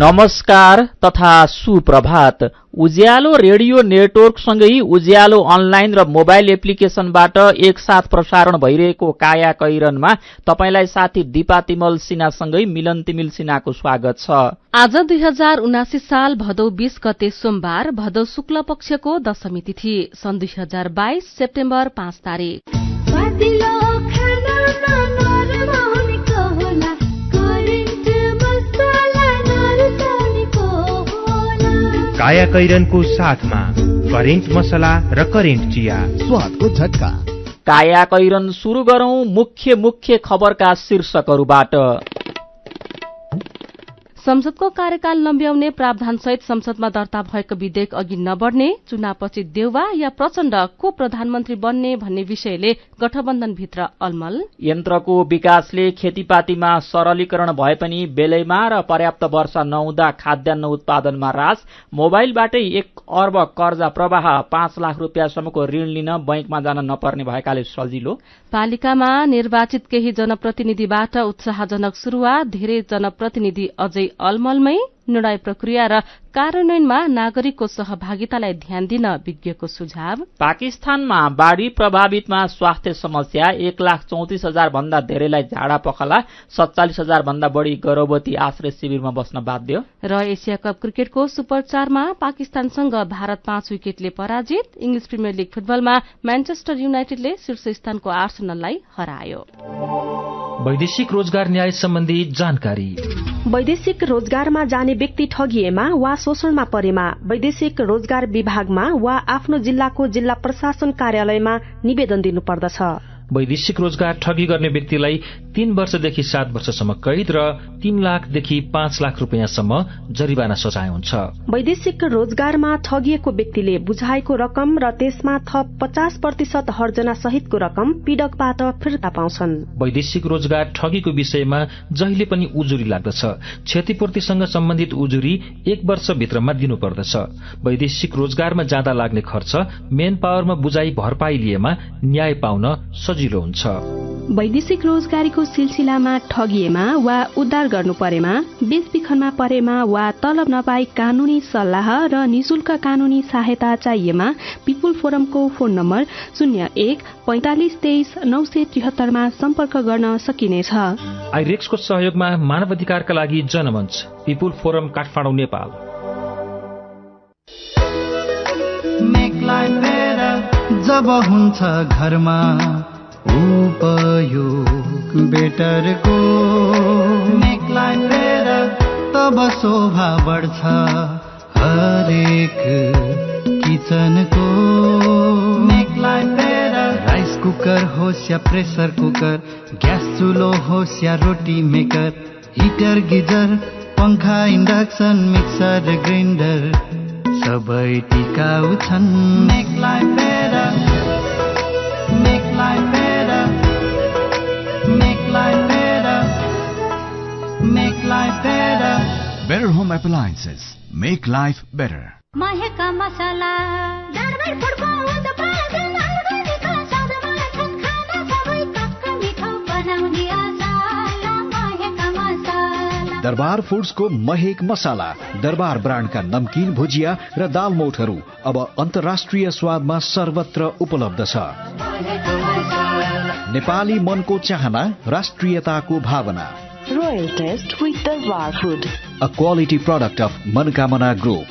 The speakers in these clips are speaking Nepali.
नमस्कार तथा सुप्रभात। उज्यालो रेडियो नेटवर्कसँगै उज्यालो अनलाइन र मोबाइल एप्लिकेशनबाट एकसाथ प्रसारण भइरहेको काया कैरनमा तपाईलाई साथी दिपा तिमल सिन्हासँगै मिलन तिमिल सिन्हाको स्वागत छ। आज 2079 साल भदौ 20 गते सोमबार, भदौ शुक्ल पक्षको दशमी तिथि, सन् 2022 सेप्टेम्बर 5 तारिक। काया कैरनको साथमा करेन्ट मसला र करेन्ट चिया, स्वादको झट्का। काया कैरन सुरु गरौं मुख्य खबरका शीर्षकहरूबाट। संसदको कार्यकाल लम्ब्याउने प्रावधानसहित संसदमा दर्ता भएको विधेयक अघि नबढ्ने, चुनावपछि देउवा या प्रचण्ड को प्रधानमन्त्री बन्ने भन्ने विषयले गठबन्धनभित्र अलमल। यन्त्रको विकासले खेतीपातीमा सरलीकरण भए पनि बेलैमा र पर्याप्त वर्षा नहुँदा खाद्यान्न उत्पादनमा ह्रास। मोबाइलबाटै 1 अर्ब कर्जा प्रवाह, 5 लाख रुपियाँसम्मको ऋण लिन बैंकमा जान नपर्ने भएकाले सजिलो। पालिकामा निर्वाचित केही जनप्रतिनिधिबाट उत्साहजनक शुरूआत, धेरै जनप्रतिनिधि अझै अलमलमै। निर्णय प्रक्रिया र कार्यान्वयनमा नागरिकको सहभागितालाई ध्यान दिन विज्ञको सुझाव। पाकिस्तानमा बाढ़ी प्रभावितमा स्वास्थ्य समस्या, 1,34,000 भन्दा धेरैलाई झाडा पखला, 47,000 भन्दा बढ़ी गर्भवती आश्रय शिविरमा बस्न बाध्य। र एशिया कप क्रिकेटको सुपर 4 मा पाकिस्तानसँग भारत 5 विकेटले पराजित। इंग्लिश प्रिमियर लीग फुटबलमा म्यानचेस्टर युनाइटेडले शीर्ष स्थानको आर्सेनललाई हरायो। वैदेशिक रोजगार न्याय सम्बन्धी जानकारी। वैदेशिक रोजगारमा जाने व्यक्ति ठगिएमा वा शोषणमा परेमा वैदेशिक रोजगार विभागमा वा आफ्नो जिल्लाको जिल्ला प्रशासन कार्यालयमा निवेदन दिनुपर्दछ। वैदेशिक रोजगार ठगी गर्ने व्यक्तिलाई 3 वर्षदेखि 7 वर्षसम्म कैद र 3 लाखदेखि 5 लाख रुपियाँसम्म जरिवाना सजाय हुन्छ। वैदेशिक रोजगारमा ठगिएको व्यक्तिले बुझाएको रकम र त्यसमा थप 50% हर्जना सहितको रकम पीडकबाट फिर्ता पाउँछन्। वैदेशिक रोजगार ठगीको विषयमा जहिले पनि उजुरी लाग्दछ। क्षतिपूर्तिसँग सम्बन्धित उजुरी 1 वर्षभित्रमा दिनुपर्दछ। वैदेशिक रोजगारमा जाँदा लाग्ने खर्च मेन पावरमा बुझाइ भरपाई लिएमा न्याय पाउन सजिलो हुन्छ। वैदेशिक रोजगारीको सिलसिलामा ठगिएमा वा उद्धार गर्नु परेमा, बेचबिखनमा परेमा वा तलब नपाई कानूनी सल्लाह र निशुल्क कानूनी सहायता चाहिएमा पिपुल फोरमको फोन नम्बर 01-4523-973 मा सम्पर्क गर्न सकिनेछ। आइरेक्सको सहयोगमा मानव अधिकारका लागि जनमञ्च, पिपुल फोरम, काठमाडौँ, नेपाल। जब हुन्छ घरमा उपयोग बेटरको, मेक लाइफ बेटर, तब शोभा बढ्छ हरेक किचनको। Make life better, rice cooker होस् या प्रेसर कुकर, ग्यास चुलो होस् या रोटी मेकर, हिटर गिजर, पंखा, इन्डक्सन, मिक्सर, ग्राइन्डर, सबै टिकाउ छन्। Make life better, make life better, make life better, make life better. Better Home Appliances, make life better. महका मसला, दरबार फुडको उत्पादन, अर्ग्यानिक स्वादमा छन् खाना सबै टक्क मिठो बनाउने आशाला। महका मसला, दरबार फुड्सको महक मसाला, दरबार ब्रान्डका नमकीन, भुजिया र दाल मोठहरू अब अन्तर्राष्ट्रिय स्वादमा सर्वत्र उपलब्ध छ। नेपाली मनको चाहना, राष्ट्रियताको भावना। Royal taste with Darbar food, a quality product of Manakamana group.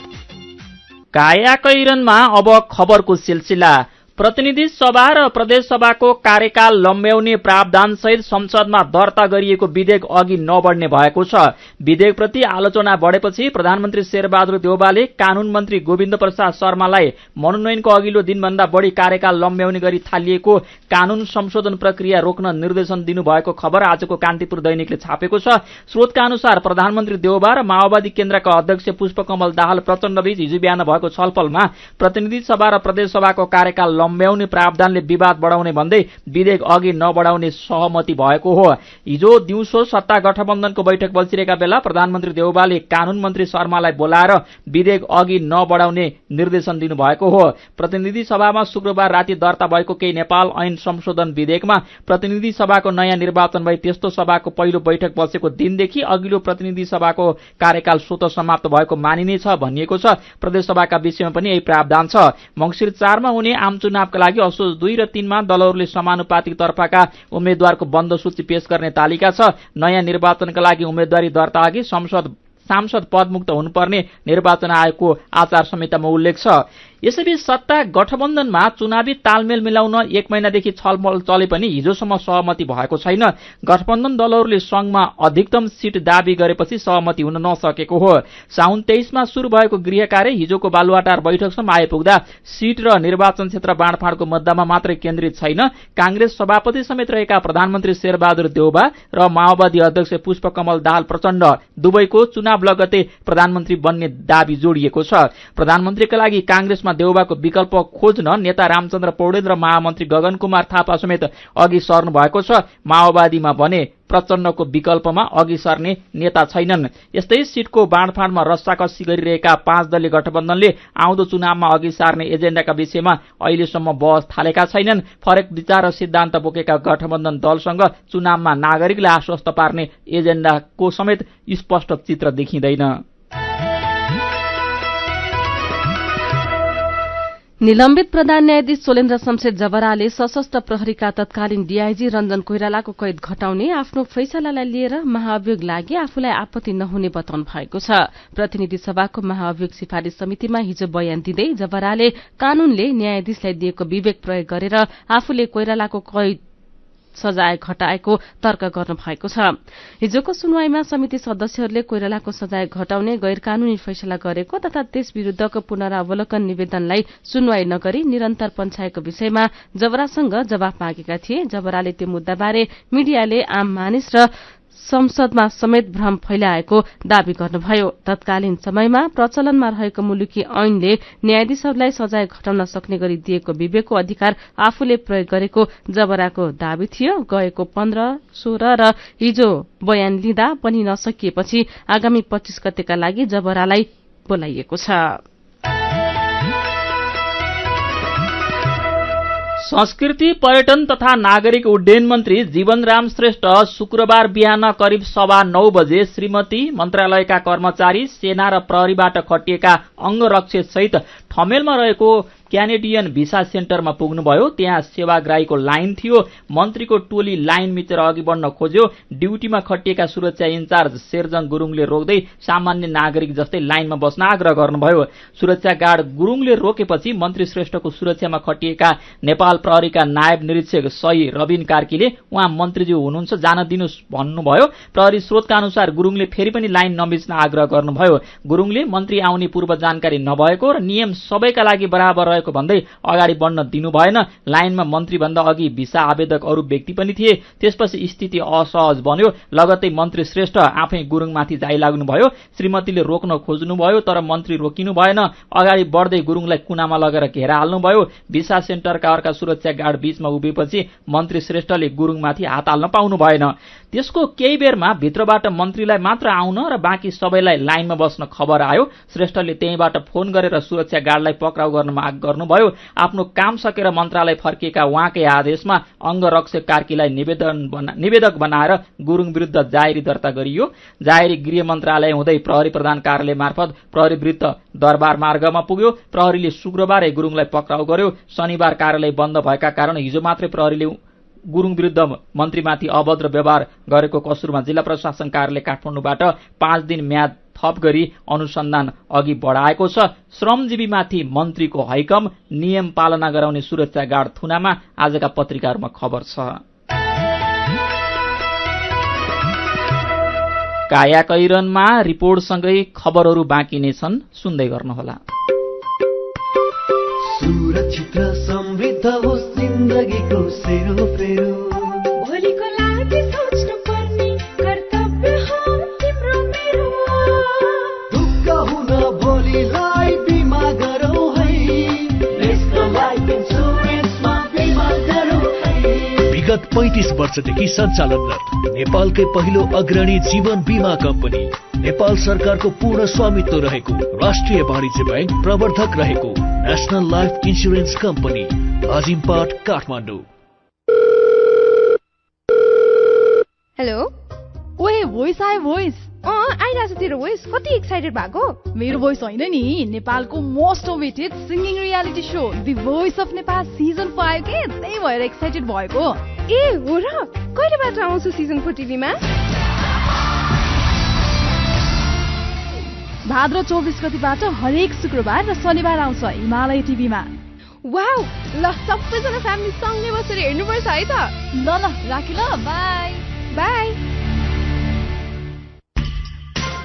काया कैरनमा अब खबरको सिलसिला। प्रतिनिधि सभा र प्रदेश सभाको कार्यकाल लम्ब्याउने प्रावधानसहित संसदमा दर्ता गरिएको विधेयक अघि नबढ्ने भएको छ। विधेयकप्रति आलोचना बढेपछि प्रधानमन्त्री शेरबहादुर देउवाले कानून मन्त्री गोविन्द प्रसाद शर्मालाई मनोनयनको अघिल्लो दिनभन्दा बढ़ी कार्यकाल लम्ब्याउने गरी थालिएको कानून संशोधन प्रक्रिया रोक्न निर्देशन दिनुभएको खबर आजको कान्तिपुर दैनिकले छापेको छ। स्रोतका अनुसार प्रधानमन्त्री देउवा र माओवादी केन्द्रका अध्यक्ष पुष्पकमल दाहाल प्रचण्डबीच हिजो बिहान भएको छलफलमा प्रतिनिधि सभा र प्रदेश सभाको कार्यकाल लम्ब्याउने प्रावधानले विवाद बढाउने भन्दै विधेयक अघि नबढाउने सहमति भएको हो। हिजो दिउँसो सत्ता गठबन्धनको बैठक बसिरहेका बेला प्रधानमन्त्री देउवाले कानून मन्त्री शर्मालाई बोलाएर विधेयक अघि नबढाउने निर्देशन दिनुभएको हो। प्रतिनिधि सभामा शुक्रबार राति दर्ता भएको केही नेपाल ऐन संशोधन विधेयकमा प्रतिनिधि सभाको नयाँ निर्वाचन भई त्यस्तो सभाको पहिलो बैठक बसेको दिनदेखि अघिल्लो प्रतिनिधि सभाको कार्यकाल स्वतः समाप्त भएको मानिनेछ भनिएको छ। प्रदेशसभाका विषयमा पनि यही प्रावधान छ। मंसिर 4 मा हुने आम चुनावका लागि असोज 2 र 3 मा दलहरूले समानुपातिक तर्फका उम्मेद्वारको बन्द सूची पेश गर्ने तालिका छ। नयाँ निर्वाचनका लागि उम्मेद्वारी दर्ता अघि सांसद पदमुक्त हुनुपर्ने निर्वाचन आयोगको आचार संहितामा उल्लेख छ। यसैबीच सत्ता गठबन्धनमा चुनावी तालमेल मिलाउन 1 महिनादेखि छलफल चले पनि हिजोसम्म सहमति भएको छैन। गठबन्धन दलहरूले संघमा अधिकतम सीट दाबी गरेपछि सहमति हुन नसकेको हो। साउन 23 मा शुरू भएको गृह कार्य हिजोको बालुवाटार बैठकसम्म आइपुग्दा सीट र निर्वाचन क्षेत्र बाँडफाँडको मुद्दामा मात्रै केन्द्रित छैन। कांग्रेस सभापति समेत रहेका प्रधानमन्त्री शेरबहादुर देउवा र माओवादी अध्यक्ष पुष्पकमल दाहाल प्रचण्ड दुवैको चुनाव लगत्तै प्रधानमन्त्री बन्ने दाबी जोडिएको छ। प्रधानमन्त्रीका लागि कांग्रेसमा देउवाको विकल्प खोज्न नेता रामचन्द्र पौडेल र महामन्त्री गगन कुमार थापा समेत अघि सर्नु भएको छ। माओवादीमा भने प्रचण्डको विकल्पमा अघि सर्ने नेता छैनन्। यस्तै सीटको बाँडफाँडमा रस्साकस्सी गरिरहेका 5 दलीय गठबन्धनले आउँदो चुनावमा अघि सार्ने एजेन्डाका विषयमा अहिलेसम्म बहस थालेका छैनन्। फरक विचार र सिद्धान्त बोकेका गठबन्धन दलसँग चुनावमा नागरिकलाई आश्वस्त पार्ने एजेन्डाको समेत स्पष्ट चित्र देखिँदैन। निलम्बित प्रधान न्यायाधीश सोलेन्द्र शमशेर जबराले सशस्त्र प्रहरीका तत्कालीन डीआईजी रञ्जन कोइरालाको कैद घटाउने आफ्नो फैसलालाई लिएर महाअभियोग लागि आफूलाई आपत्ति नहुने बताउनु भएको छ। प्रतिनिधि सभाको महाअभियोग सिफारिश समितिमा हिजो बयान दिँदै जबराले कानूनले न्यायाधीशलाई दिएको विवेक प्रयोग गरेर आफूले कोइरालाको कैद सजाय घटाएको तर्क गर्नु भएको छ। हिजोको सुनवाईमा समिति सदस्यहरूले कोइरालाको सजाय घटाउने गैर कानूनी फैसला गरेको तथा त्यस विरूद्धको पुनरावलोकन निवेदनलाई सुनवाई नगरी निरन्तर पन्छाएको विषयमा जबरासँग जवाफ मागेका थिए। जबराले त्यो मुद्दाबारे मिडियाले आम मानिस र संसदमा समेत भ्रम फैलाएको दावी गर्नुभयो। तत्कालीन समयमा प्रचलनमा रहेको मुलुकी ऐनले न्यायाधीशहरूलाई सजाय घटाउन सक्ने गरी दिएको विवेकको अधिकार आफूले प्रयोग गरेको जबराको दावी थियो। गएको 15, 16 र हिजो बयान लिँदा पनि नसकिएपछि आगामी 25 गतेका लागि जबरालाई बोलाइएको छ। संस्कृति पर्यटन तथा नागरिक उड्डयन मन्त्री जीवनराम श्रेष्ठ शुक्रबार बिहान करिब 9:15 बजे श्रीमती मन्त्रालयका कर्मचारी सेना र प्रहरीबाट खटिएका अंगरक्षक सहित ठमेलमा रहेको क्यानेडियन भिसा सेन्टरमा पुग्नुभयो। त्यहाँ सेवाग्राहीको लाइन थियो। मन्त्रीको टोली लाइन मिचेर अघि बढ्न खोज्यो। ड्युटीमा खटिएका सुरक्षा इन्चार्ज शेरजङ गुरुङले रोक्दै सामान्य नागरिक जस्तै लाइनमा बस्न आग्रह गर्नुभयो। सुरक्षा गार्ड गुरुङले रोकेपछि मन्त्री श्रेष्ठको सुरक्षामा खटिएका नेपाल प्रहरीका नायब निरीक्षक सही रबिन कार्कीले उहाँ मन्त्रीज्यू हुनुहुन्छ, जान दिनुस् भन्नुभयो। प्रहरी स्रोतका अनुसार गुरुङले फेरि पनि लाइन नमिच्न आग्रह गर्नुभयो। गुरुङले मन्त्री आउने पूर्व जानकारी नभएको र नियम सबैका लागि बराबर रहेको भन्दै अगाडि बढ्न दिनु भएन। लाइनमा मन्त्री भन्दा अघि भिसा आवेदक अरू व्यक्ति पनि थिए। त्यसपछि स्थिति असहज बन्यो। लगत्तै मन्त्री श्रेष्ठ आफै गुरुङमाथि जाइलाग्नुभयो। श्रीमतीले रोक्न खोज्नुभयो तर मन्त्री रोकिनु भएन। अगाडि बढ्दै गुरुङलाई कुनामा लगेर घेरा हाल्नुभयो। भिसा सेन्टरका अर्का सुरक्षा गार्ड बीचमा उभिएपछि मन्त्री श्रेष्ठले गुरुङमाथि हात हाल्न पाउनु भएन। त्यसको केही बेरमा भित्रबाट मन्त्रीलाई मात्र आउन र बाँकी सबैलाई लाइनमा बस्न खबर आयो। श्रेष्ठले त्यहीबाट फोन गरेर सुरक्षा गार्डलाई पक्राउ गर्न माग गर्नुभयो। आफ्नो काम सकेर मन्त्रालय फर्किएका उहाँकै आदेशमा अंगरक्षक कार्कीलाई निवेदक बनाएर गुरुङ विरुद्ध जाहेरी दर्ता गरियो। जाहेरी गृह मन्त्रालय हुँदै प्रहरी प्रधान कार्यालय मार्फत प्रहरी विरुद्ध दरबार मार्गमा पुग्यो। प्रहरीले शुक्रबारै गुरुङलाई पक्राउ गर्यो। शनिबार कार्यालय बन्द भएका कारण हिजो मात्रै प्रहरीले गुरुङ विरुद्ध मन्त्रीमाथि अभद्र व्यवहार गरेको कसुरमा जिल्ला प्रशासन कार्यालय काठमाडौँबाट 5 दिन म्याद थप गरी अनुसन्धान अघि बढाएको छ। श्रमजीवीमाथि मन्त्रीको हैकम, नियम पालना गराउने सुरक्षा गार्ड थुनामा आजका पत्रिकाहरूमा खबर छ। काया कैरनमा रिपोर्टसँगै खबरहरू बाँकी नै छन्, सुन्दै गर्नुहोला। सुरक्षित र समृद्ध होस् जिन्दगीको सेरोफेरो, भोलिको लागि सोच्नु पर्ने कर्तव्य हो तिम्रो मेरो। दुःख हुन भोलिलाई बिमा गरौँ है। नेसनल लाइफ इन्सुरेन्स 35 वर्षदेखि सञ्चालनरत नेपालकै पहिलो अग्रणी जीवन बीमा कम्पनी, नेपाल सरकारको पूर्ण स्वामित्व रहेको राष्ट्रिय वाणिज्य बैंक प्रवर्धक रहेको national life insurance company, Lazimpat, Kathmandu. Hello, ओए भोइस आयो भोइस। आइरहेछ तेरो भोइस। कति एक्साइटेड भएको? मेरो भोइस होइन नि, नेपालको most awaited singing reality show the voice of Nepal season 5 के, त्यही भएर एक्साइटेड भएको। ए हो र? कहिलेबाट आउँछ सिजन 4 टिभीमा? भाद्र 24 गतिबाट हरेक शुक्रबार र शनिबार आउँछ हिमालय टिभीमा। वाउ, ल सबैजना फ्यामिली सँगै बसेर हेर्नुपर्छ है त। ल राखी ल, बाई बाई।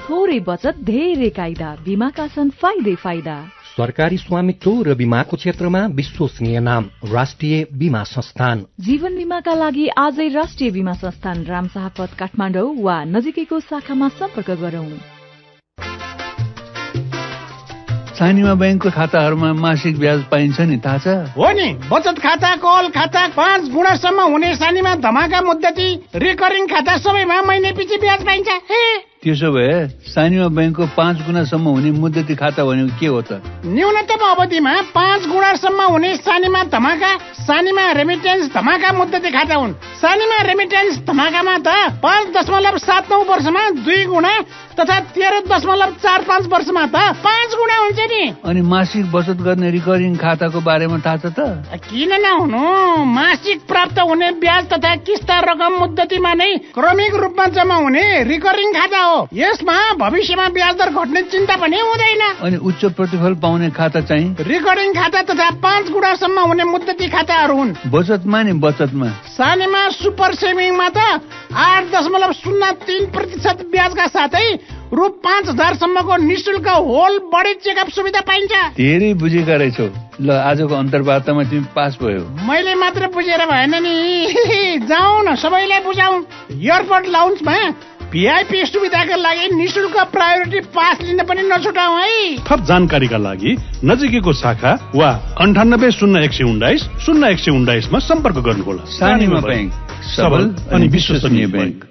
थोरै बचत धेरै कायदा, बीमाका छन् फाइदा। सरकारी स्वामित्व र बीमाको क्षेत्रमा विश्वसनीय नाम राष्ट्रिय बीमा संस्थान। जीवन बीमाका लागि आजै राष्ट्रिय बीमा संस्थान रामशाहपथ काठमाडौँ वा नजिकैको शाखामा सम्पर्क गरौं। सानीमा बैंकको खाताहरूमा मासिक ब्याज पाइन्छ नि, थाहा छ? हो नि, बचत खाता, कल खाता, 5 गुणासम्म हुने सानीमा धमाका मुद्दती, रिकरिङ खाता सबैमा महिने पछि ब्याज पाइन्छ। त्यसो भए सानीमा बैंकको 5 गुणासम्म हुने मुद्दती खाता भनेको के हो त? न्यूनतम अवधिमा 5 गुणासम्म हुने सानीमा धमाका, सानीमा रेमिटेन्स धमाका मुद्दती खाता हुन्। सानीमा रेमिटेन्स धमाकामा त 5.79 वर्षमा 2 गुणा तथा 13.45 वर्षमा त 5 गुणा हुन्छ नि। अनि मासिक बचत गर्ने रिकरिङ खाताको बारेमा थाहा छ त? किन नहुनु, मासिक प्राप्त हुने ब्याज तथा किस्ता रकम मुद्दतीमा नै क्रमिक रूपमा जम्मा हुने रिकरिङ खाता हो। यसमा भविष्यमा ब्याज दर घट्ने चिन्ता पनि हुँदैन। अनि उच्च प्रतिफल पाउने खाता चाहिँ रिकरिङ खाता तथा 5 गुणासम्म हुने मुद्दती खाताहरू हुन्। बचतमा नि, बचतमा सानीमा सुपर सेभिङमा त 8.03% ब्याजका साथै रु 5,000 सम्मको निशुल्क होल बडी चेकअप सुविधा पाइन्छ। धेरै बुझेका रहेछौ। ल आजको अन्तर्वार्तामा तिमी पास भयो। मैले मात्र बुझेर भएन नि, जाउँ न सबैलाई बुझाउँ। एयरपोर्ट लाउन्जमा भिआइपी सुविधाका लागि निशुल्क प्रायोरिटी पास लिन पनि नछुटाऊ है। थप जानकारीका लागि नजिकैको शाखा वा 980119 मा सम्पर्क गर्नुहोला। सानीमा बैंक, सबल अनि विश्वसनीय बैंक।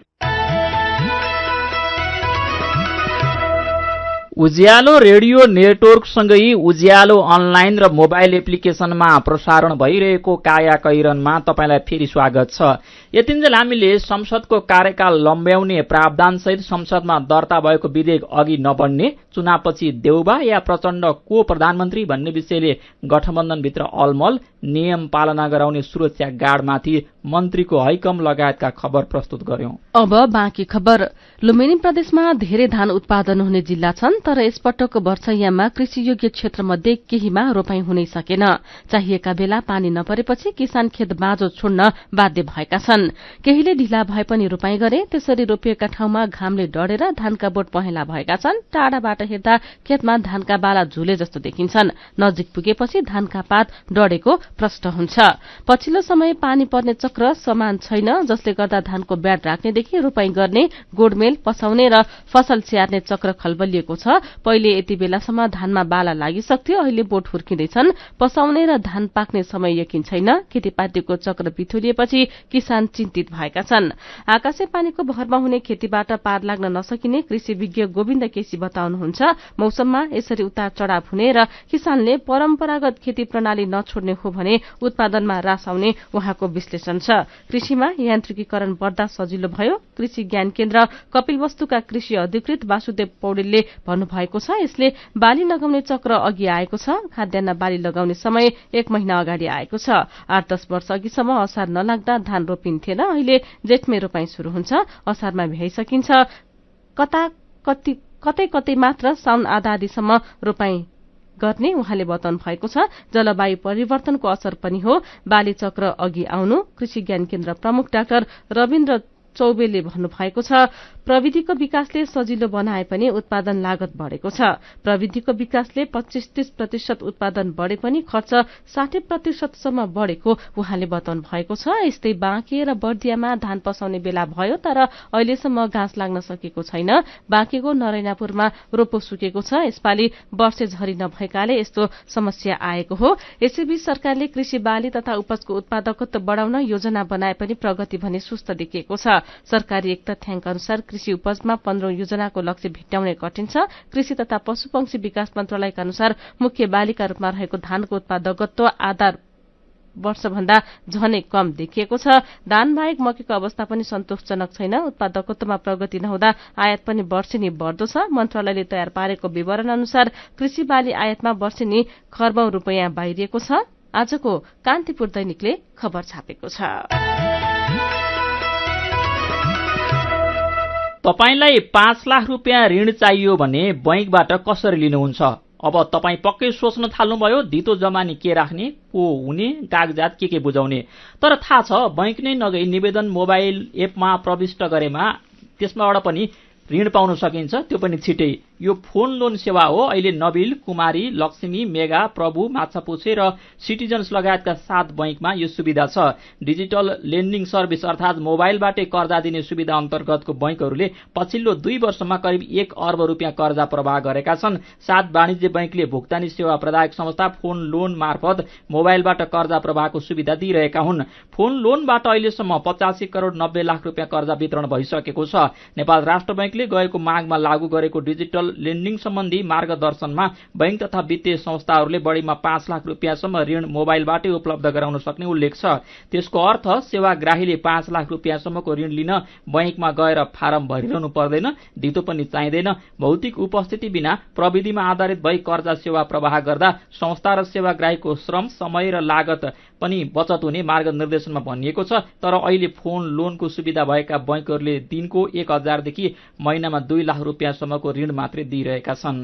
उज्यालो रेडियो नेटवर्कसँगै उज्यालो अनलाइन र मोबाइल एप्लिकेशनमा प्रसारण भइरहेको काया कैरनमा तपाईलाई फेरि स्वागत छ। यतिन्जेल हामीले संसदको कार्यकाल लम्ब्याउने प्रावधानसहित संसदमा दर्ता भएको विधेयक अघि नबढ्ने, चुनावपछि देउबा या प्रचण्ड को प्रधानमन्त्री भन्ने विषयले गठबन्धनभित्र अलमल, नियम पालना गराउने सुरक्षा गार्डमाथि मन्त्रीको हैकम लगायतका खबर प्रस्तुत गर्यौं। अब बाँकी खबर। लुम्बिनी प्रदेशमा धेरै धान उत्पादन हुने जिल्ला छन्, तर यसपटक वर्षैयामा कृषियोग्य क्षेत्रमध्ये केहीमा रोपाई हुनै सकेन। चाहिएका बेला पानी नपरेपछि किसान खेत बाँझो छोड्न बाध्य भएका छन्। केहीले ढिला भए पनि रोपाई गरे। त्यसरी रोपिएका ठाउँमा घामले डढेर धानका बोट पहेँला भएका छन्। टाढाबाट हेर्दा खेतमा धानका बाला झुले जस्तो देखिन्छन्। नजिक पुगेपछि धानका पात डढेको प्रष्ट हुन्छ। पछिल्लो समय पानी पर्ने चक्र समान छैन, जसले गर्दा धानको ब्याड राख्नेदेखि रोपाई गर्ने, गोडमेल पसाउने र फसल स्याहार्ने चक्र खलबलिएको छ। पहिले यति बेलासम्म धानमा बाला लागिसक्थ्यो, अहिले बोट हुर्किँदैछन्। पसाउने र धान पाक्ने समय यकिन छैन। खेतीपातीको चक्र बिथुलिएपछि किसान चिन्तित भएका छन्। आकाशे पानीको भरमा हुने खेतीबाट पार लाग्न नसकिने कृषि विज्ञ गोविन्द केसी बताउनुहुन्छ। मौसममा यसरी उतार चढ़ाव हुने र किसानले परम्परागत खेती प्रणाली नछोड्ने हो भने उत्पादनमा ह्रास आउने उहाँको विश्लेषण छ। कृषिमा यान्त्रिकीकरण बढ्दा सजिलो भयो। कृषि ज्ञान केन्द्र कपिलवस्तुका कृषि अधिकृत वासुदेव पौडेलले भन्नुभएको छ। यसले बाली लगाउने चक्र अघि आएको छ। खाद्यान्न बाली लगाउने समय 1 महिना अगाडि आएको छ। 8-10 वर्ष अघिसम्म असार नलाग्दा धान रोपिन्थेन, अहिले जेठमै रोपाई शुरू हुन्छ। असारमा भ्याइसकिन्छ। कतै कतै मात्र साउन आधा आधीसम्म रोपाई गर्ने उहाँले बताउनु भएको छ। जलवायु परिवर्तनको असर पनि हो बाली चक्र अघि आउनु। कृषि ज्ञान केन्द्र प्रमुख डाक्टर रविन्द्र चौबेले भन्नुभएको छ। प्रविधिको विकासले सजिलो बनाए पनि उत्पादन लागत बढेको छ। प्रविधिको विकासले 25-30% उत्पादन बढे पनि खर्च 60% सम्म बढेको उहाँले बताउनु भएको छ। यस्तै बाँके र बर्दियामा धान पसाउने बेला भयो तर अहिलेसम्म घाँस लाग्न सकेको छैन। बाँकेको नरैनापुरमा रोपो सुकेको छ। यसपालि वर्षे झरी नभएकाले यस्तो समस्या आएको हो। यसैबीच सरकारले कृषि बाली तथा उपजको उत्पादकत्व बढ़ाउन योजना बनाए पनि प्रगति भने सुस्त देखिएको छ। सरकारी एक तथ्याङ्क अनुसार कृषि उपजमा 15औं योजनाको लक्ष्य भेट्टाउन कठिन छ। कृषि तथा पशुपक्षी विकास मन्त्रालयका अनुसार मुख्य बालीका रूपमा रहेको धानको उत्पादकत्व आधार वर्षभन्दा झनै कम देखिएको छ। धान बाहेक मकैको अवस्था पनि सन्तोषजनक छैन। उत्पादकत्वमा प्रगति नहुँदा आयात पनि वर्षेनी बढ्दो छ। मन्त्रालयले तयार पारेको विवरण अनुसार कृषि बाली आयातमा वर्षेनी खर्बौं रुपैयाँ बाहिरिएको छ। आजको कान्तिपुर दैनिकले खबर छापेको छ। तपाईंलाई 5 लाख रुपियाँ ऋण चाहियो भने बैंकबाट कसरी लिनुहुन्छ? अब तपाईं पक्कै सोच्न थाल्नुभयो धितो जमानी के राख्ने, को हुने, कागजात के बुझाउने। तर थाहा छ बैंक नै नगई निवेदन मोबाइल एपमा प्रविष्ट गरेमा त्यसमाबाट पनि ऋण पाउन सकिन्छ, त्यो पनि छिटै। यो फोन लोन सेवा हो। अहिले नबिल, कुमारी, लक्ष्मी, मेगा, प्रभु, माछापुछे र सिटिजन्स लगायतका 7 बैंकमा यो सुविधा छ। डिजिटल लेन्डिङ सर्भिस अर्थात मोबाइलबाटै कर्जा दिने सुविधा अन्तर्गतको बैंकहरूले पछिल्लो 2 वर्षमा करिब 1 अर्ब रुपियाँ कर्जा प्रवाह गरेका छन्। 7 वाणिज्य बैंकले भुक्तानी सेवा प्रदायक संस्था फोन लोन मार्फत मोबाइलबाट कर्जा प्रवाहको सुविधा दिइरहेका हुन्। फोन लोनबाट अहिलेसम्म 85 करोड़ 90 लाख रुपियाँ कर्जा वितरण भइसकेको छ। नेपाल राष्ट्र बैंकले गएको माघमा लागू गरेको डिजिटल लेन्डिङ सम्बन्धी मार्गदर्शनमा बैंक तथा वित्तीय संस्थाहरूले बढ़ीमा 5 लाख रुपियाँसम्म ऋण मोबाइलबाटै उपलब्ध गराउन सक्ने उल्लेख छ। त्यसको अर्थ सेवाग्राहीले 5 लाख रुपियाँसम्मको ऋण लिन बैंकमा गएर फारम भरिरहनु पर्दैन, धितो पनि चाहिँदैन। भौतिक उपस्थिति बिना प्रविधिमा आधारित भई कर्जा सेवा प्रवाह गर्दा संस्था र सेवाग्राहीको श्रम, समय र लागत पनि बचत हुने मार्गनिर्देशनमा भनिएको छ। तर अहिले फोन लोनको सुविधा भएका बैंकहरूले दिनको 1000 देखि महिनामा 2 लाख रुपियाँसम्मको ऋण मात्रै दिइरहेका छन्।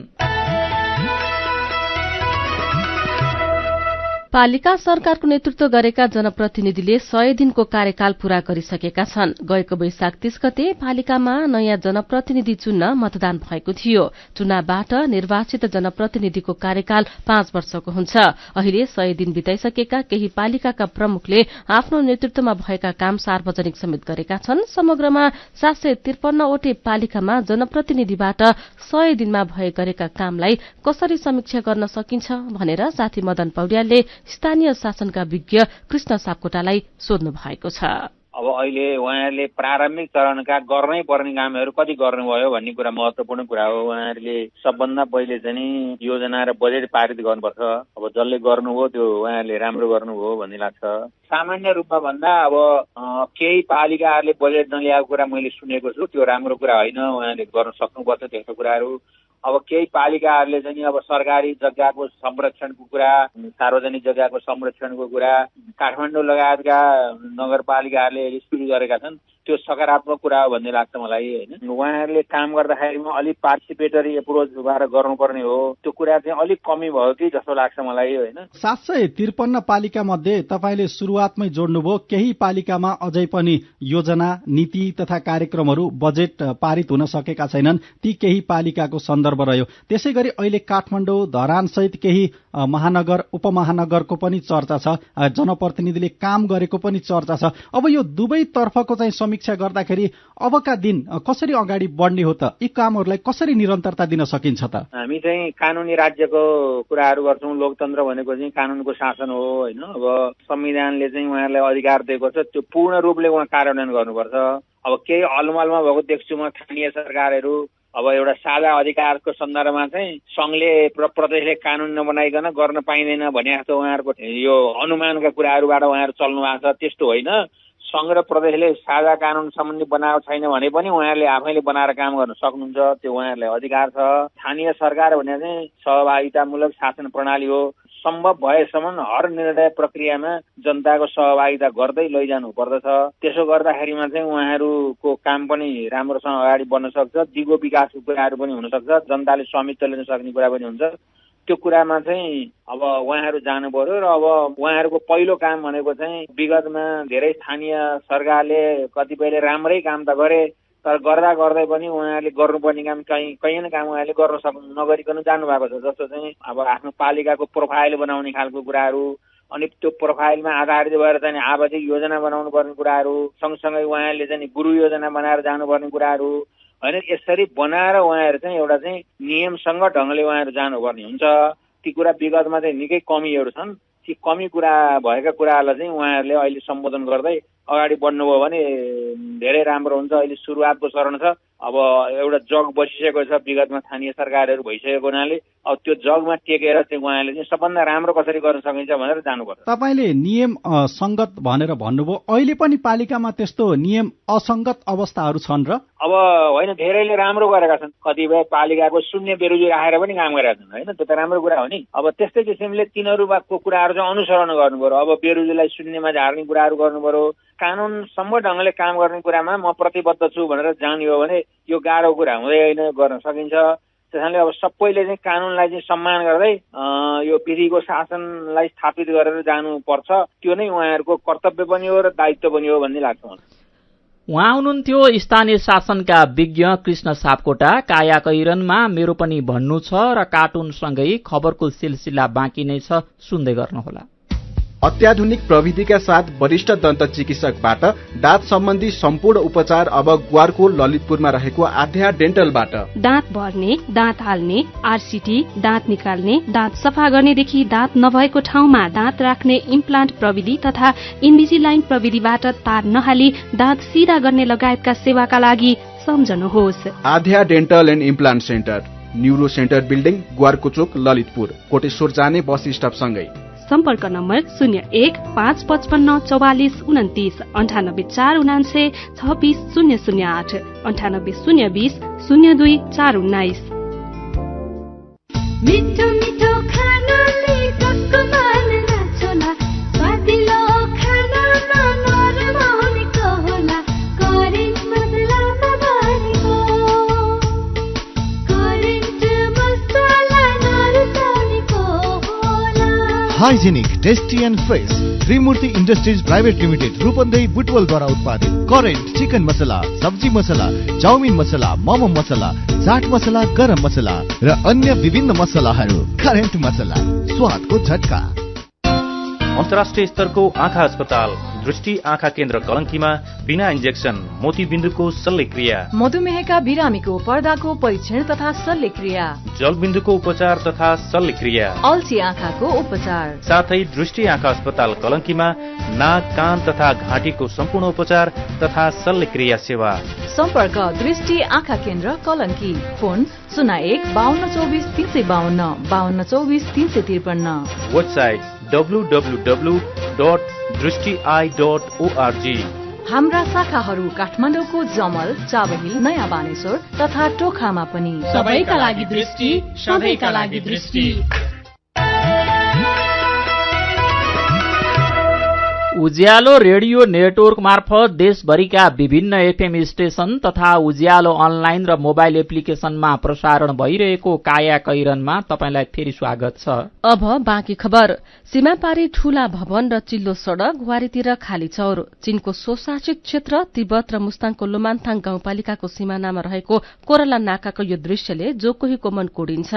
पालिका सरकारको नेतृत्व गरेका जनप्रतिनिधिले 100 दिनको कार्यकाल पूरा गरिसकेका छन्। गएको वैशाख 30 गते पालिकामा नयाँ जनप्रतिनिधि चुन्न मतदान भएको थियो। चुनावबाट निर्वाचित जनप्रतिनिधिको कार्यकाल 5 वर्षको हुन्छ। अहिले 100 दिन बिताइसकेका केही पालिकाका प्रमुखले आफ्नो नेतृत्वमा भएका काम सार्वजनिक समेत गरेका छन्। समग्रमा 753 वटै पालिकामा जनप्रतिनिधिबाट 100 दिनमा भए गरेका कामलाई कसरी समीक्षा गर्न सकिन्छ भनेर साथी मदन पौड्यालले स्थानीय शासनका विज्ञ कृष्ण सापकोटालाई सोध्नु भएको छ। अब अहिले उहाँहरूले प्रारम्भिक चरणका गर्नै पर्ने कामहरू कति गर्नुभयो भन्ने कुरा महत्त्वपूर्ण कुरा हो। उहाँहरूले सबभन्दा पहिले चाहिँ योजना र बजेट पारित गर्नुपर्छ। अब जसले गर्नुभयो त्यो उहाँहरूले राम्रो गर्नुभयो भन्ने लाग्छ। सामान्य रूपमा भन्दा अब केही पालिकाहरूले बजेट नल्याएको कुरा मैले सुनेको छु, त्यो राम्रो कुरा होइन। उहाँहरूले गर्न सक्नुपर्छ त्यस्तो कुराहरू। अब केही पालिकाहरूले चाहिँ अब सरकारी जग्गाको संरक्षणको कुरा, सार्वजनिक जग्गाको संरक्षणको कुरा काठमाडौँ लगायतका नगरपालिकाहरूले सुरु गरेका छन्। त्यो सकारात्मक कुरा हो भन्ने लाग्छ मलाई होइन। उहाँहरूले काम गर्दाखेरिमा अलिक पार्टिसिपेटरी एप्रोच भएर गर्नुपर्ने हो। त्यो कुरा चाहिँ अलिक कमी भयो कि जस्तो लाग्छ मलाई होइन। 753 पालिका मध्ये तपाईँले सुरुवातमै जोड्नुभयो केही पालिकामा अझै पनि योजना, नीति तथा कार्यक्रमहरू, बजेट पारित हुन सकेका छैनन्। ती केही पालिकाको सन्दर्भ रह्यो। त्यसै गरी अहिले काठमाडौँ, धरान सहित केही महानगर, उपमहानगरको पनि चर्चा छ। जनप्रतिनिधिले काम गरेको पनि चर्चा छ। अब यो दुवै तर्फको चाहिँ समीक्षा गर्दाखेरि अबका दिन कसरी अगाडि बढ्ने हो त? यी कामहरूलाई कसरी निरन्तरता दिन सकिन्छ त? हामी चाहिँ कानुनी राज्यको कुराहरू गर्छौँ। लोकतन्त्र भनेको चाहिँ कानुनको शासन हो होइन। अब संविधानले चाहिँ उहाँहरूलाई अधिकार दिएको छ, त्यो पूर्ण रूपले उहाँ कार्यान्वयन गर्नुपर्छ। अब केही अलमलमा भएको देख्छु म स्थानीय सरकारहरू अब एउटा साझा अधिकारको सन्दर्भमा चाहिँ संघले प्रदेशले कानुन नबनाइकन गर्न पाइँदैन भने जस्तो उहाँहरूको यो अनुमानका कुराहरूबाट उहाँहरू चल्नु भएको छ। त्यस्तो होइन। संघ र प्रदेशले साझा कानुन सम्बन्धी बनाएको छैन भने पनि उहाँहरूले आफैले बनाएर काम गर्न सक्नुहुन्छ। त्यो उहाँहरूलाई अधिकार छ। स्थानीय सरकार भने चाहिँ सहभागितामूलक शासन प्रणाली हो। सम्भव भएसम्म हर निर्णय प्रक्रियामा जनताको सहभागिता गर्दै लैजानु पर्दछ। त्यसो गर्दाखेरिमा चाहिँ उहाँहरूको काम पनि राम्रोसँग अगाडि बढ्न सक्छ। दिगो विकासको कुराहरू पनि हुन सक्छ। जनताले स्वामित्व लिन सक्ने कुरा पनि हुन्छ। त्यो कुरामा चाहिँ अब उहाँहरू जानु पर्यो र अब उहाँहरूको पहिलो काम भनेको चाहिँ विगतमा धेरै स्थानीय सरकारले कतिपयले राम्रै काम त गरे तर गर्दा गर्दै पनि उहाँहरूले गर्नुपर्ने काम कहीँ न काम उहाँहरूले गर्न नगरिकन जानुभएको छ। जस्तो चाहिँ अब आफ्नो पालिकाको प्रोफाइल बनाउने खालको कुराहरू, अनि त्यो प्रोफाइलमा आधारित भएर चाहिँ आवश्यक योजना बनाउनु पर्ने कुराहरू, सँगसँगै उहाँहरूले चाहिँ गुरु योजना बनाएर जानुपर्ने कुराहरू होइन, यसरी बनाएर उहाँहरू चाहिँ एउटा चाहिँ नियमसँग ढङ्गले उहाँहरू जानुपर्ने हुन्छ। ती कुरा विगतमा चाहिँ निकै कमीहरू छन्। ती कमी कुरा भएका कुराहरूलाई चाहिँ उहाँहरूले अहिले सम्बोधन गर्दै अगाडि बढ्नुभयो भने धेरै राम्रो हुन्छ। अहिले सुरुवातको चरण छ। अब एउटा जग बसिसकेको छ, विगतमा स्थानीय सरकारहरू भइसकेको हुनाले अब त्यो जगमा टेकेर चाहिँ उहाँले चाहिँ सबभन्दा राम्रो कसरी गर्न सकिन्छ भनेर जानुपर्छ। तपाईँले नियम संगत भनेर भन्नुभयो, अहिले पनि पालिकामा त्यस्तो नियम असंगत अवस्थाहरू छन् र? अब होइन, धेरैले राम्रो गरेका छन्। कतिपय पालिकाको शून्य बेरोजी राखेर पनि काम गरेका छन् होइन, त्यो त राम्रो कुरा हो नि। अब त्यस्तै किसिमले तिनीहरूको कुराहरू चाहिँ अनुसरण गर्नु पर्यो। अब बेरोजीलाई शून्यमा झार्ने कुराहरू गर्नु पर्यो। कानुनसम्म ढङ्गले काम गर्ने कुरामा म प्रतिबद्ध छु भनेर जानियो भने यो गाह्रो कुरा हुँदैन, गर्न सकिन्छ। त्यसैले अब सबैले चाहिँ कानुनलाई चाहिँ सम्मान गर्दै यो विधिको शासनलाई स्थापित गरेर जानुपर्छ। त्यो नै उहाँहरूको कर्तव्य पनि हो र दायित्व पनि हो भन्ने लाग्छ मलाई। उहाँ हुनुहुन्थ्यो स्थानीय शासनका विज्ञ कृष्ण सापकोटा। काया कैरनमा मेरो पनि भन्नु छ र कार्टुनसँगै खबरको सिलसिला बाँकी नै छ, सुन्दै गर्नुहोला। अत्याधुनिक प्रविधिका साथ वरिष्ठ दन्त चिकित्सकबाट दाँत सम्बन्धी सम्पूर्ण उपचार अब ग्वारको ललितपुरमा रहेको आध्या डेन्टलबाट। दाँत भर्ने, दाँत हाल्ने, आरसीटी, दाँत निकाल्ने, दाँत सफा गर्नेदेखि दाँत नभएको ठाउँमा दाँत राख्ने इम्प्लान्ट प्रविधि तथा इन्भिजिलाइन प्रविधिबाट तार नहाली दाँत सिधा गर्ने लगायतका सेवाका लागि सम्झनुहोस् Aadhya dental and implant centre, neuro centre building, Gwarko Chowk, Lalitpur. Koteshwor जाने बस स्टप सँगै। सम्पर्क नम्बर 01-555-4429 9849962008 980202 मिठो मिठो खानाले कसको मन नाच्ला, स्वादिलो खानामा नरम हुनेको होला, करेन्ट मसलामा भरेको, करेन्ट मसला नरुचाउनेको होला। Hygienic, tasty and fresh Trimurti industries private limited Rupandehi बुटवलद्वारा उत्पादित करेन्ट चिकन मसला, सब्जी मसला, चाउमिन मसला, मोमो मसला, चाट मसला, गरम मसला र अन्य विभिन्न मसलाहरू। करेन्ट मसला, स्वादको झट्का। अन्तर्राष्ट्रिय स्तरको आँखा अस्पताल दृष्टि आँखा केन्द्र कलंकीमा बिना इन्जेक्सन मोतीबिन्दुको शल्यक्रिया, मधुमेहका बिरामीको पर्दाको परीक्षण तथा शल्यक्रिया, जलबिन्दुको उपचार तथा शल्यक्रिया, अल्छी आँखाको उपचार, साथै दृष्टि आँखा अस्पताल कलंकीमा नाक, कान तथा घाँटीको सम्पूर्ण उपचार तथा शल्यक्रिया सेवा। सम्पर्क दृष्टि आँखा केन्द्र कलंकी। फोन 01-5224-352 5224-353। Website www.drishtieye.org। हाम्रा शाखाहरू काठमाडौँको जमल, चाबहिल, नयाँ बानेश्वर तथा टोखामा पनि। सबैका लागि दृष्टि, सधैँका लागि दृष्टि। उज्यालो रेडियो नेटवर्क मार्फत देशभरिका विभिन्न एफएम स्टेशन तथा उज्यालो अनलाइन र मोबाइल एप्लिकेशनमा प्रसारण भइरहेको काया कैरनमा तपाईंलाई फेरि स्वागत छ। अब बाँकी खबर। सीमापारी ठूला भवन र चिल्लो सड़क, घुवारीतिर खाली चौर। चीनको स्वशासित क्षेत्र तिब्बत र मुस्ताङको लोमान्थाङ गाउँपालिकाको सीमानामा रहेको कोरला नाकाको यो दृश्यले जो कोहीको मन कोडिन्छ।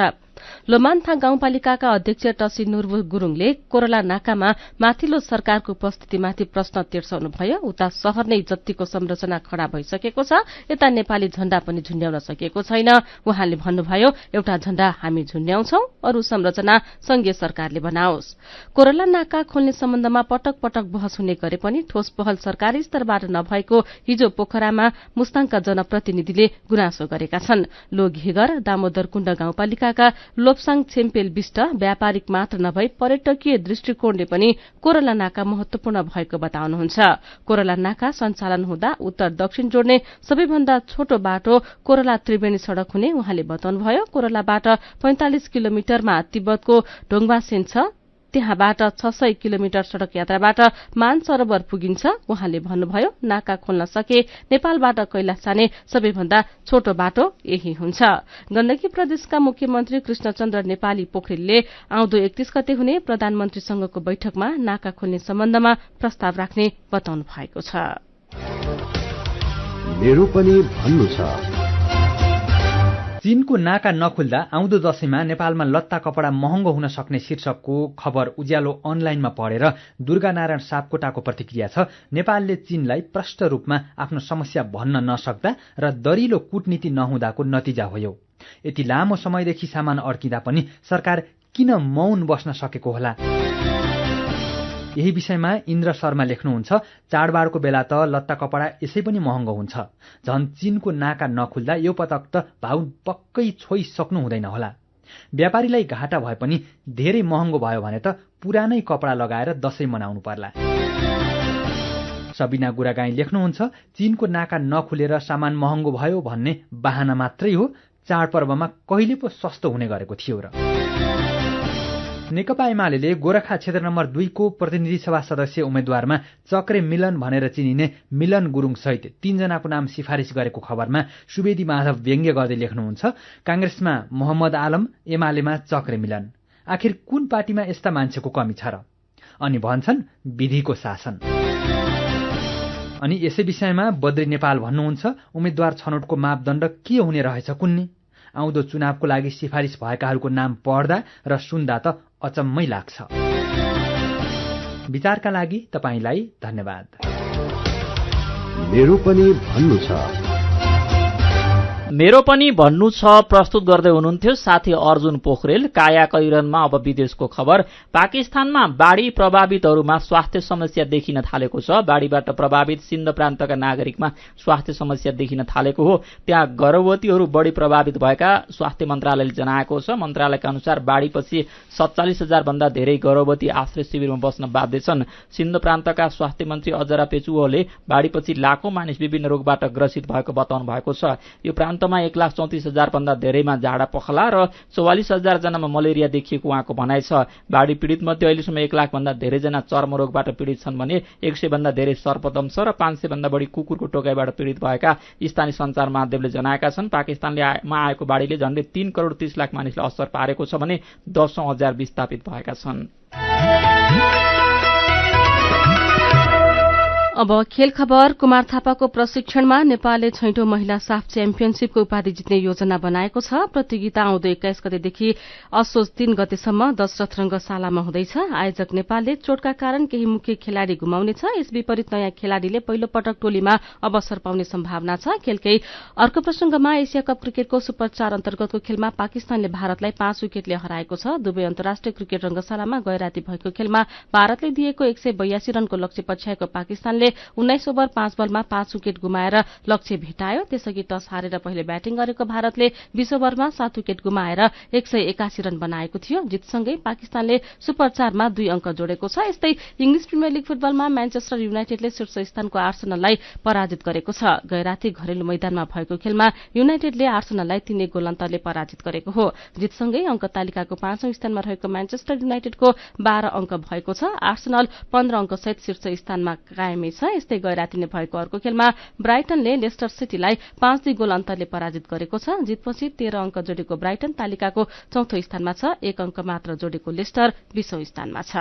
लोमान्थाङ गाउँपालिकाका अध्यक्ष टसी नुर्बु गुरूङले कोरला नाकामा माथिल्लो सरकारको उपस्थितिमाथि प्रश्न तिर्साउनुभयो। उता शहर नै जतिको संरचना खड़ा भइसकेको छ, यता नेपाली झण्डा पनि झुन्ड्याउन सकिएको छैन। उहाँले भन्नुभयो, एउटा झण्डा हामी झुन्ड्याउँछौं, अरू संरचना संघीय सरकारले बनाओस्। कोरला नाका खोल्ने सम्बन्धमा पटक पटक बहस हुने गरे पनि ठोस पहल सरकारी स्तरबाट नभएको हिजो पोखरामा मुस्ताङका जनप्रतिनिधिले गुनासो गरेका छन्। लोघिगर दामोदर कुण्ड गाउँपालिकाका लोप्साङ छेम्पेल विष्ट व्यापारिक मात्र नभई पर्यटकीय दृष्टिकोणले पनि कोरला नाका महत्वपूर्ण भएको बताउनुहुन्छ। कोरला नाका सञ्चालन हुँदा उत्तर दक्षिण जोड्ने सबैभन्दा छोटो बाटो कोरला त्रिवेणी सड़क हुने उहाँले बताउनुभयो। कोरलाबाट 45 किलोमिटरमा तिब्बतको ढोङबासेन छ, त्यहाँबाट 600 किलोमिटर सड़क यात्राबाट मानसरोवर पुगिन्छ। उहाँले भन्नुभयो नाका खोल्न सके नेपालबाट कैलाश जाने सबैभन्दा छोटो बाटो यही हुन्छ। गण्डकी प्रदेशका मुख्यमन्त्री कृष्णचन्द्र नेपाली पोखरेलले आउँदो 31 गते हुने प्रधानमन्त्रीसँगको बैठकमा नाका खोल्ने सम्बन्धमा प्रस्ताव राख्ने बताउनु भएको छ। मेरो पनि भन्नु छ। चीनको नाका नखुल्दा आउँदो दशैंमा नेपालमा लत्ता कपडा महँगो हुन सक्ने शीर्षकको खबर उज्यालो अनलाइनमा पढेर दुर्गानारायण सापकोटाको प्रतिक्रिया छ। नेपालले चीनलाई प्रष्ट रूपमा आफ्नो समस्या भन्न नसक्दा र दरिलो कूटनीति नहुँदाको नतिजा हो यो। यति लामो समयदेखि सामान अड्किँदा पनि सरकार किन मौन बस्न सकेको होला? यही विषयमा इन्द्र शर्मा लेख्नुहुन्छ, चाडबाडको बेला त लत्ता कपडा यसै पनि महँगो हुन्छ। झन् चीनको नाका नखुल्दा यो पटक त भाउ पक्कै छोइसक्नु हुँदैन होला। व्यापारीलाई घाटा भए पनि धेरै महँगो भयो भने त पुरानै कपडा लगाएर दशैं मनाउनु पर्ला। सबिना गुरागाई लेख्नुहुन्छ, चीनको नाका नखुलेर सामान महँगो भयो भन्ने बहाना मात्रै हो। चाडपर्वमा कहिले पो सस्तो हुने गरेको थियो र। नेकपा एमाले गोरखा क्षेत्र नम्बर 2 को प्रतिनिधि सभा सदस्य उम्मेद्वारमा चक्रे मिलन भनेर चिनिने मिलन गुरुङ सहित 3 जनाको नाम सिफारिस गरेको खबरमा सुवेदी माधव व्यङ्ग्य गर्दै लेख्नुहुन्छ, कांग्रेसमा मोहम्मद आलम, एमालेमा चक्रे मिलन। आखिर कुन पार्टीमा यस्ता मान्छेको कमी छ र? अनि भन्छन् विधिको शासन। अनि यसै विषयमा बद्री नेपाल भन्नुहुन्छ, उम्मेद्वार छनौटको मापदण्ड के हुने रहेछ कुन्नी? आउँदो चुनावको लागि सिफारिस भएकाहरूको नाम पढ्दा र सुन्दा त अचम्मै लाग्छ। विचारका लागि तपाईलाई धन्यवाद। मेरो पनि भन्नु छ। मेरो पनि भन्नु छ प्रस्तुत गर्दै हुनुहुन्थ्यो साथी अर्जुन पोखरेल। काया कैरनमा अब विदेशको खबर। पाकिस्तानमा बाढ़ी प्रभावितहरूमा स्वास्थ्य समस्या देखिन थालेको छ। बाढ़ीबाट प्रभावित सिन्ध प्रान्तका नागरिकमा स्वास्थ्य समस्या देखिन थालेको हो। त्यहाँ गर्भवतीहरू बढी प्रभावित भएका स्वास्थ्य मन्त्रालयले जनाएको छ। मन्त्रालयका अनुसार बाढ़ीपछि 47,000 भन्दा धेरै गर्भवती आश्रय शिविरमा बस्न बाध्य छन्। सिन्ध प्रान्तका स्वास्थ्य मन्त्री अजरा पेचुओले बाढ़ीपछि लाखौं मानिस विभिन्न रोगबाट ग्रसित भएको बताउनु भएको छ। यो प्रान्तमा 1,34,000 भन्दा धेरैमा झाडा पखला र 44,000 जनामा मलेरिया देखिएको उहाँको भनाइ छ। बाढ़ी पीड़ित मध्ये अहिलेसम्म 1 लाख भन्दा धेरैजना चर्मरोगबाट पीड़ित छन् भने 100 भन्दा धेरै सर्पदंश र 500 भन्दा बढी कुकुरको टोकाइबाट पीड़ित भएका स्थानीय सञ्चार माध्यमले जनाएका छन्। पाकिस्तानले आएको बाढ़ीले झण्डै 3 करोड 30 लाख मानिसलाई असर पारेको छ भने 10,000 विस्थापित भएका छन्। अब खेल खबर। कुमार थापाको प्रशिक्षणमा नेपालले छैटौं महिला साफ च्याम्पियनशीपको उपाधि जित्ने योजना बनाएको छ। प्रतियोगिता आउँदो 21 गतेदेखि असोज 3 गतेसम्म दशरथ रंगशालामा हुँदैछ। आयोजक नेपालले चोटका कारण केही मुख्य खेलाड़ी गुमाउनेछ। यस विपरीत नयाँ खेलाड़ीले पहिलो पटक टोलीमा अवसर पाउने सम्भावना छ। खेलकै अर्को प्रसंगमा एशिया कप क्रिकेटको सुपर 4 अन्तर्गतको खेलमा पाकिस्तानले भारतलाई 5 विकेटले हराएको छ। दुवै अन्तर्राष्ट्रिय क्रिकेट रंगशालामा गैराती भएको खेलमा भारतले दिएको 182 रनको लक्ष्य पछ्याएको पाकिस्तानले 19 ओभर 5 बलमा 5 विकेट गुमाएर लक्ष्य भेटायो। त्यसअघि टस हारेर पहिले ब्याटिङ गरेको भारतले 20 ओभरमा 7 विकेट गुमाएर 181 रन बनाएको थियो। जितसँगै पाकिस्तानले सुपर 4 मा 2 अंक जोडेको छ। यस्तै इंग्लिश प्रिमियर लीग फुटबलमा म्यानचेस्टर युनाइटेडले शीर्ष स्थानको आर्सेनललाई पराजित गरेको छ। गैराती घरेलु मैदानमा भएको खेलमा युनाइटेडले आर्सेनललाई 3 गोल अन्तरले पराजित गरेको हो। जितसँगै अंक तालिकाको 5औं स्थानमा रहेको म्यानचेस्टर युनाइटेडको 12 अंक भएको छ। आर्सेनल 15 अंक सहित शीर्ष स्थानमा कायमै छ। यस्तै गैरातीले भएको अर्को खेलमा ब्राइटनले लेस्टर सिटीलाई 5-2 गोल अन्तरले पराजित गरेको छ। जितपछि 13 अंक जोडेको ब्राइटन तालिकाको 4औं स्थानमा छ। 1 अंक मात्र जोडेको लेस्टर 20औं स्थानमा छ।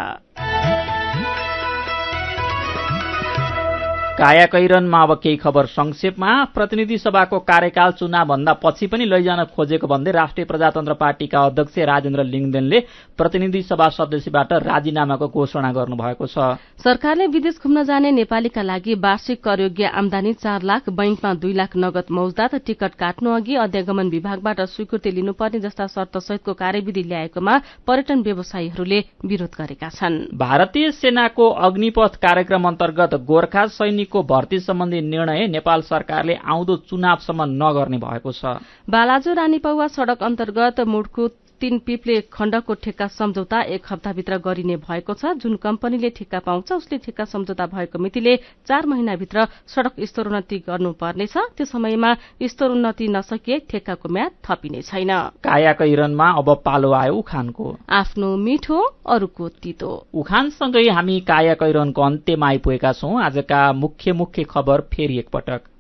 काया कैरनमा अब केही खबर संक्षेपमा। प्रतिनिधि सभाको कार्यकाल चुनाव भन्दा पछि पनि लैजान खोजेको भन्दै राष्ट्रिय प्रजातन्त्र पार्टीका अध्यक्ष राजेन्द्र लिङदेनले प्रतिनिधि सभा सदस्यबाट राजीनामाको घोषणा गर्नुभएको छ। सरकारले विदेश घुम्न जाने नेपालीका लागि वार्षिक करयोग्य आमदानी 4 लाख, बैंकमा 2 लाख नगद मौजदात, टिकट काट्नु अघि अध्यागमन विभागबाट स्वीकृति लिनुपर्ने जस्ता शर्त सहितको कार्यविधि ल्याएकोमा पर्यटन व्यवसायीहरूले विरोध गरेका छन्। भारतीय सेनाको अग्निपथ कार्यक्रम अन्तर्गत गोर्खा सैनिकको भर्ती सम्बन्धी निर्णय नेपाल सरकारले आउँदो चुनावसम्म नगर्ने भएको छ। बालाजु रानीपौवा सड़क अन्तर्गत मुडकु 3 पिप्ले खण्डको ठेक्का सम्झौता 1 हप्ताभित्र गरिने भएको छ। जुन कम्पनीले ठेक्का पाउँछ उसले ठेक्का सम्झौता भएको मितिले 4 महिनाभित्र सड़क स्तरोन्नति गर्नुपर्नेछ। त्यो समयमा स्तरोन्नति नसकिए ठेक्काको म्याद थपिने छैन। कायाको हिरनमा अब पालो आयो उखानको। आफ्नो मिठो अरूको तितो। उखानसँगै हामी कायाको हिरनको अन्त्यमा आइपुगेका छौं। आजका मुख्य खबर फेरि एकपटक।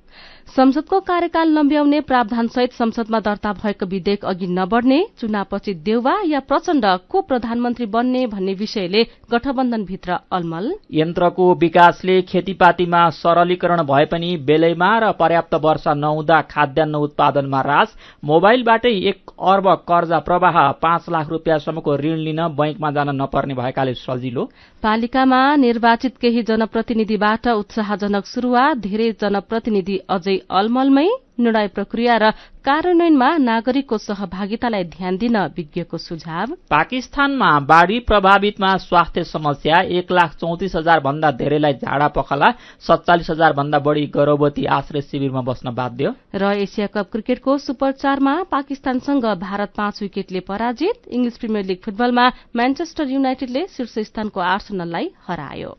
संसदको कार्यकाल लम्ब्याउने प्रावधानसहित संसदमा दर्ता भएको विधेयक अघि नबढ्ने, चुनावपछि देउवा या प्रचण्ड को प्रधानमन्त्री बन्ने भन्ने विषयले गठबन्धनभित्र अलमल। यन्त्रको विकासले खेतीपातीमा सरलीकरण भए पनि बेलैमा र पर्याप्त वर्षा नहुँदा खाद्यान्न उत्पादनमा ह्रास। मोबाइलबाटै 1 अर्ब कर्जा प्रवाह, 5 लाख रुपियाँसम्मको ऋण लिन बैंकमा जान नपर्ने भएकाले सजिलो। पालिकामा निर्वाचित केही जनप्रतिनिधिबाट उत्साहजनक शुरूआत, धेरै जनप्रतिनिधि अझै अलमलमै। निर्णय प्रक्रिया र कार्यान्वयनमा नागरिकको सहभागितालाई ध्यान दिन विज्ञको सुझाव। पाकिस्तानमा बाढ़ी प्रभावितमा स्वास्थ्य समस्या, 1,34,000 भन्दा धेरैलाई झाडा पखला, 47,000 भन्दा बढ़ी गर्भवती आश्रय शिविरमा बस्न बाध्य। र एशिया कप क्रिकेटको सुपर 4 मा पाकिस्तानसँग भारत 5 विकेटले पराजित। इंग्लिश प्रिमियर लीग फुटबलमा म्यानचेस्टर युनाइटेडले शीर्ष स्थानको आर्सेनललाई हरायो।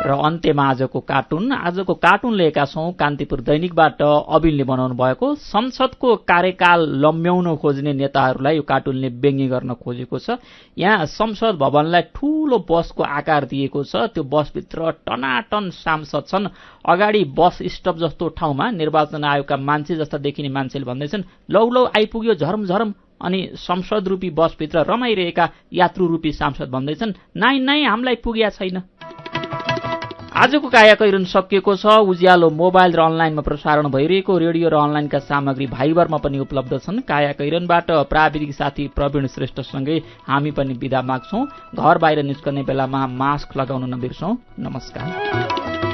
र अन्त्यमा आजको कार्टुन लिएका छौं कान्तिपुर दैनिकबाट अबिलले बनाउनु भएको। संसदको कार्यकाल लम्ब्याउन खोज्ने नेताहरूलाई यो कार्टुनले व्यङ्ग्य गर्न खोजेको छ। यहाँ संसद भवनलाई ठूलो बसको आकार दिएको छ। त्यो बसभित्र टनाटन सांसद छन्। अगाडि बस स्टप जस्तो ठाउँमा निर्वाचन आयोगका मान्छे जस्ता देखिने मान्छेले भन्दैछन्, लौ आइपुग्यो झरम झरम। अनि संसद रूपी बसभित्र रमाइरहेका यात्रु रूपी सांसद भन्दैछन्, नाइ हामीलाई पुग्या छैन। आजको कायाको हिरन सकिएको छ। उज्यालो मोबाइल र अनलाइनमा प्रसारण भइरहेको रेडियो र अनलाइनका सामग्री भाइबरमा पनि उपलब्ध छन्। कायाको हिरनबाट प्राविधिक साथी प्रवीण श्रेष्ठसँगै हामी पनि बिदा माग्छौं। घर बाहिर निस्कने बेलामा मास्क लगाउन नबिर्सौं। नमस्कार।